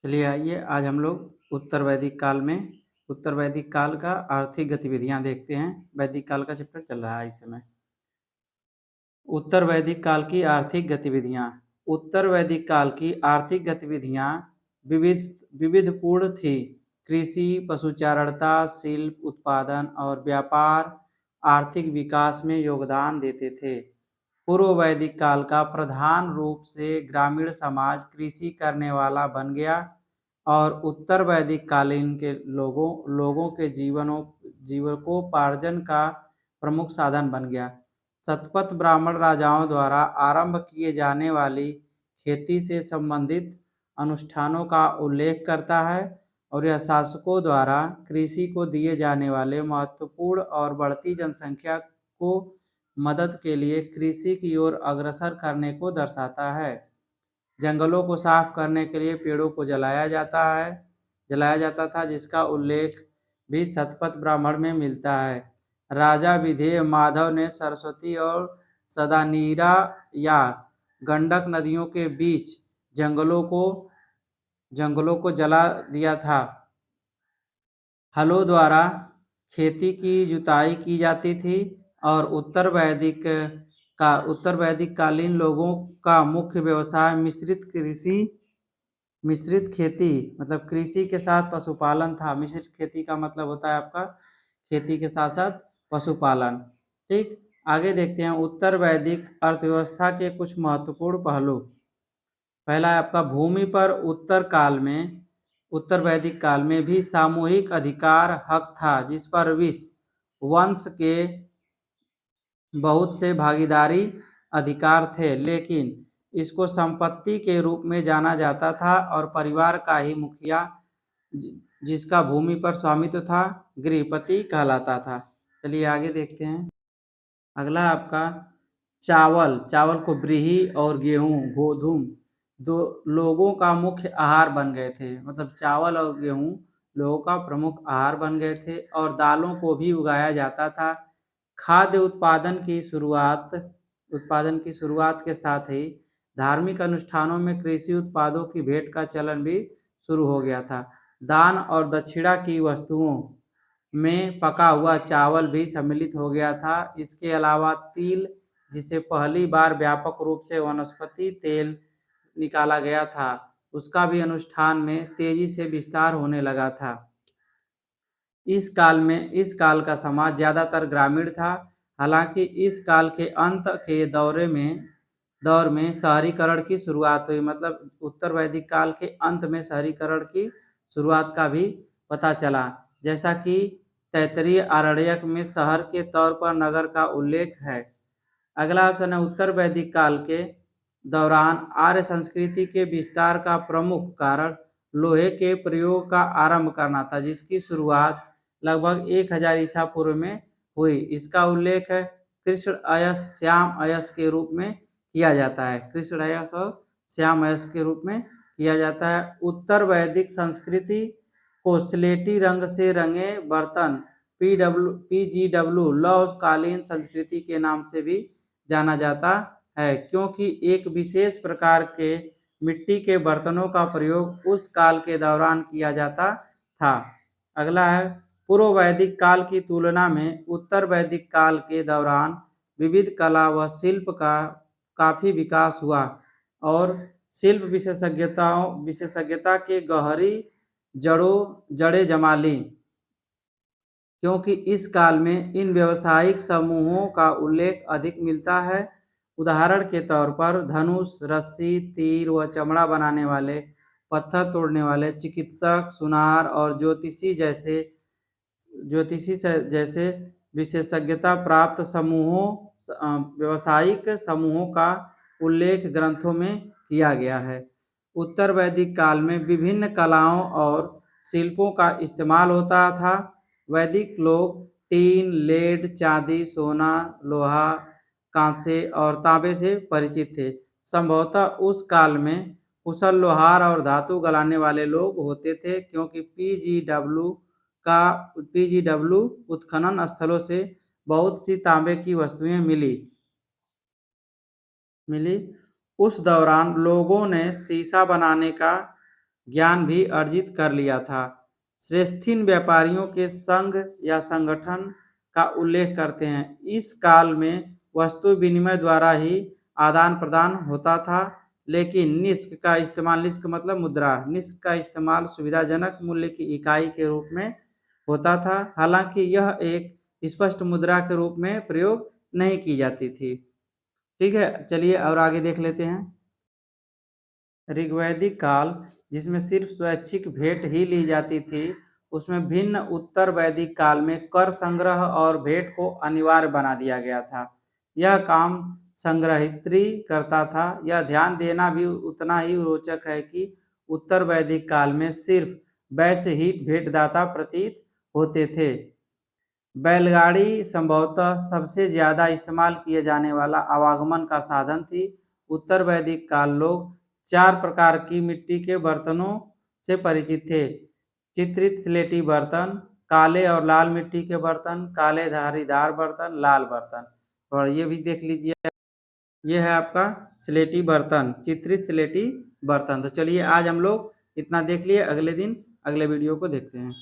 चलिए आइए आज हम लोग उत्तर वैदिक काल में उत्तर वैदिक काल का आर्थिक गतिविधियां देखते हैं। वैदिक काल का चैप्टर चल रहा है इस समय। उत्तर वैदिक काल की आर्थिक गतिविधियां। उत्तर वैदिक काल की आर्थिक गतिविधियां विविधपूर्ण थी। कृषि, पशुचारणता, शिल्प उत्पादन और व्यापार आर्थिक विकास में योगदान देते थे। पूर्व वैदिक काल का प्रधान रूप से ग्रामीण समाज कृषि करने वाला बन गया और उत्तर वैदिक कालीन के लोगों के जीवकोपार्जन का प्रमुख साधन बन गया। शतपथ ब्राह्मण राजाओं द्वारा आरंभ किए जाने वाली खेती से संबंधित अनुष्ठानों का उल्लेख करता है और यह शासकों द्वारा कृषि को दिए जाने वाले महत्वपूर्ण और बढ़ती जनसंख्या को मदद के लिए कृषि की ओर अग्रसर करने को दर्शाता है। जंगलों को साफ करने के लिए पेड़ों को जलाया जाता था, जिसका उल्लेख भी शतपथ ब्राह्मण में मिलता है। राजा विधेय माधव ने सरस्वती और सदानीरा या गंडक नदियों के बीच जंगलों को जला दिया था। हलों द्वारा खेती की जुताई की जाती थी और उत्तर वैदिक कालीन लोगों का मुख्य व्यवसाय मिश्रित खेती मतलब कृषि के साथ पशुपालन था। मिश्रित खेती का मतलब होता है आपका खेती के साथ साथ पशुपालन। ठीक, आगे देखते हैं उत्तर वैदिक अर्थव्यवस्था के कुछ महत्वपूर्ण पहलू। पहला है आपका भूमि पर उत्तर वैदिक काल में भी सामूहिक अधिकार हक था, जिस पर वंश के बहुत से भागीदारी अधिकार थे, लेकिन इसको संपत्ति के रूप में जाना जाता था और परिवार का ही मुखिया जिसका भूमि पर स्वामित्व था गृहपति कहलाता था। चलिए आगे देखते हैं। अगला आपका चावल को ब्रीही और गेहूं गोधूम दो लोगों का मुख्य आहार बन गए थे। मतलब चावल और गेहूं लोगों का प्रमुख आहार बन गए थे और दालों को भी उगाया जाता था। खाद्य उत्पादन की शुरुआत के साथ ही धार्मिक अनुष्ठानों में कृषि उत्पादों की भेंट का चलन भी शुरू हो गया था। दान और दक्षिणा की वस्तुओं में पका हुआ चावल भी सम्मिलित हो गया था। इसके अलावा तिल, जिसे पहली बार व्यापक रूप से वनस्पति तेल निकाला गया था, उसका भी अनुष्ठान में तेजी से विस्तार होने लगा था। इस काल का समाज ज्यादातर ग्रामीण था। हालांकि इस काल के अंत के दौर में शहरीकरण की शुरुआत हुई। मतलब उत्तर वैदिक काल के अंत में शहरीकरण की शुरुआत का भी पता चला, जैसा कि तैत्तिरीय आरण्यक में शहर के तौर पर नगर का उल्लेख है। अगला ऑप्शन है उत्तर वैदिक काल के दौरान आर्य संस्कृति के विस्तार का प्रमुख कारण लोहे के प्रयोग का आरंभ करना था, जिसकी शुरुआत लगभग 1000 ईसा पूर्व में हुई। इसका उल्लेख कृष्ण अयस श्याम अयस के रूप में किया जाता है। कृष्ण अयस और श्याम अयस के रूप में किया जाता है। उत्तर वैदिक संस्कृति को स्लेटी रंग से रंगे बर्तन PGW लौह कालीन संस्कृति के नाम से भी जाना जाता है, क्योंकि एक विशेष प्रकार के मिट्टी के बर्तनों का प्रयोग उस काल के दौरान किया जाता था। अगला है पूर्व वैदिक काल की तुलना में उत्तर वैदिक काल के दौरान विविध कला व शिल्प का काफी विकास हुआ और शिल्प विशेषज्ञता के गहरी जड़ें जमा ली, क्योंकि इस काल में इन व्यावसायिक समूहों का उल्लेख अधिक मिलता है। उदाहरण के तौर पर धनुष, रस्सी, तीर व चमड़ा बनाने वाले, पत्थर तोड़ने वाले, चिकित्सक, सुनार और जैसे विशेषज्ञता प्राप्त व्यावसायिक समूहों का उल्लेख ग्रंथों में किया गया है। उत्तर वैदिक काल में विभिन्न कलाओं और शिल्पों का इस्तेमाल होता था। वैदिक लोग टीन, लेड, चांदी, सोना, लोहा, कांसे और तांबे से परिचित थे। संभवतः उस काल में कुशल लोहार और धातु गलाने वाले लोग होते थे, क्योंकि पीजीडब्ल्यू उत्खनन स्थलों से बहुत सी तांबे की वस्तुएं मिली। उस दौरान लोगों ने शीशा बनाने का ज्ञान भी अर्जित कर लिया था। श्रेष्ठीन व्यापारियों के संघ या संगठन का उल्लेख करते हैं। इस काल में वस्तु विनिमय द्वारा ही आदान प्रदान होता था, लेकिन निष्क का इस्तेमाल, निष्क मतलब मुद्रा, निष्क का इस्तेमाल सुविधाजनक मूल्य की इकाई के रूप में होता था। हालांकि यह एक स्पष्ट मुद्रा के रूप में प्रयोग नहीं की जाती थी। ठीक है, चलिए और आगे देख लेते हैं। ऋग्वैदिक काल, जिसमें सिर्फ स्वैच्छिक भेंट ही ली जाती थी, उसमें भिन्न उत्तर वैदिक काल में कर संग्रह और भेंट को अनिवार्य बना दिया गया था। यह काम संग्रहित्री करता था। यह ध्यान देना भी उतना ही रोचक है कि उत्तर वैदिक काल में सिर्फ वैश्य ही भेंटदाता प्रतीत होते थे। बैलगाड़ी संभवतः सबसे ज्यादा इस्तेमाल किए जाने वाला आवागमन का साधन थी। उत्तर वैदिक काल लोग 4 प्रकार की मिट्टी के बर्तनों से परिचित थे। चित्रित स्लेटी बर्तन, काले और लाल मिट्टी के बर्तन, काले धारीदार बर्तन, लाल बर्तन। और ये भी देख लीजिए, ये है आपका स्लेटी बर्तन, चित्रित स्लेटी बर्तन। तो चलिए आज हम लोग इतना देख लिए, अगले दिन अगले वीडियो को देखते हैं।